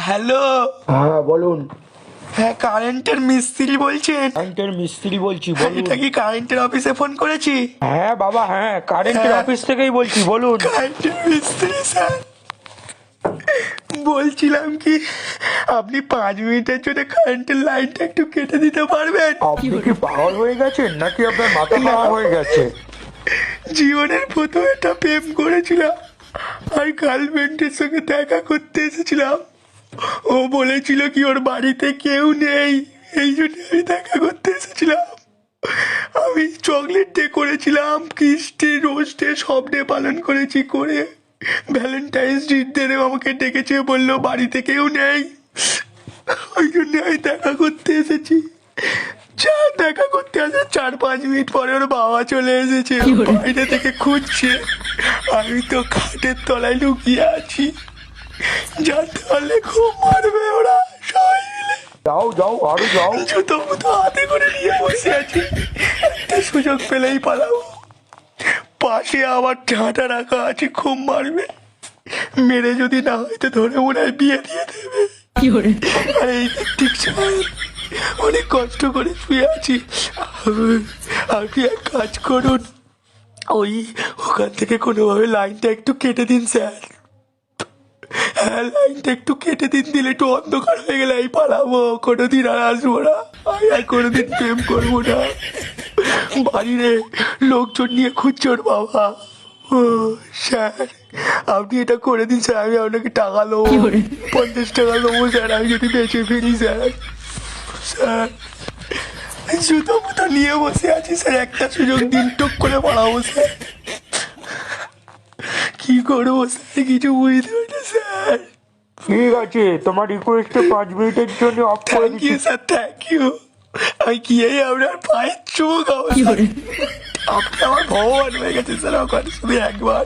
Hello. হ্যাঁ বলুন। হ্যাঁ, কারেন্টের মিস্ত্রি বলছেন? কারেন্টের মিস্ত্রি বলছি, বলুন। এটা কি কারেন্টের অফিসে ফোন করেছি? হ্যাঁ বাবা, হ্যাঁ কারেন্টের হ্যাঁ। অফিস থেকেই বলছি, বলুন। কারেন্টের মিস্ত্রি স্যার, বলছিলাম কি আপনি 5 মিনিটের জন্য কারেন্টের লাইনটা একটু কেটে দিতে পারবেন? আপনি কি পাগল হয়ে গেছেন নাকি আপনার মাথা খারাপ হয়ে গেছে? জীবনের প্রথম একটা প্রেম করেছিলাম আর গার্লফ্রেন্ডের সঙ্গে দেখা করতে এসেছিলাম। ও বলেছিল কি ওর বাড়িতে কেউ নেই, এই জন্য আমি দেখা করতে এসেছিলাম। আমি চকলেট ডে করেছিলাম, কিস ডে, রোজ ডে, সব ডে পালন করেছি। করে ভ্যালেন্টাইন্স ডে আমাকে ডেকেছে, বললো বাড়িতে কেউ নেই, ওই জন্য আমি দেখা করতে এসেছি। যা দেখা করতে আসে 4-5 মিনিট পরে ওর বাবা চলে এসেছে, বাইরে থেকে খুঁজছে। আমি তো খাটের তলায় লুকিয়ে আছি, জানতে পারলে খুব মারবে ওরা সবাই মিলে। যাও যাও, আরো যাও। জুতো মুতো হাতে করে নিয়ে বসে আছি, একটা সুযোগ পেলেই পালাবো। পাশে আবার ঝাঁটা রাখা আছে, খুব মারবে। মেরে যদি না হয় তো ধরে মনে হয় বিয়ে দিয়ে দেবে। আর এই ঠিক সময় অনেক কষ্ট করে শুয়ে আছি। আপনি এক কাজ করুন, ওখান থেকে কোনোভাবে লাইনটা একটু কেটে দিন স্যার। হ্যাঁ, লাইনটা একটু কেটে দিন, দিলে একটু অন্ধকার হয়ে গেলে আমি পালাবো, কোনোদিন আর আসবো না, আমি আর কোনোদিন প্রেম করবো না। বাড়িরে লোকজন নিয়ে খুঁজছে ওর বাবা। ও স্যার, আপনি এটা করে দিন স্যার, আমি আপনাকে টাকা দেবো, 50 টাকা দেবো স্যার, আমি যদি বেঁচে ফিরি স্যার। স্যার, জুতো মুতো নিয়ে বসে আছি স্যার, একটা সুযোগ দিন, টুক করে পালাবো স্যার। কি করবো স্যার, কিছু বুঝতে পারি না স্যার। ঠিক আছে, তোমার রিকোয়েস্টে 5 মিনিটের জন্য অফ করে থ্যাংক দিচ্ছি। You sir, thank you. আমি গিয়েই আপনার পায়ের চুমু খাবো স্যার। আপনি আমার ভগবান হয়ে গেছে স্যার, ওখানে শুধু একবার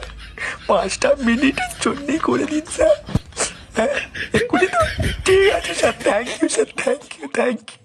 5টা মিনিটের জন্যই করে দিন স্যার। হ্যাঁ, এক্ষুনি তো। ঠিক আছে sir, thank you sir, thank you, thank you.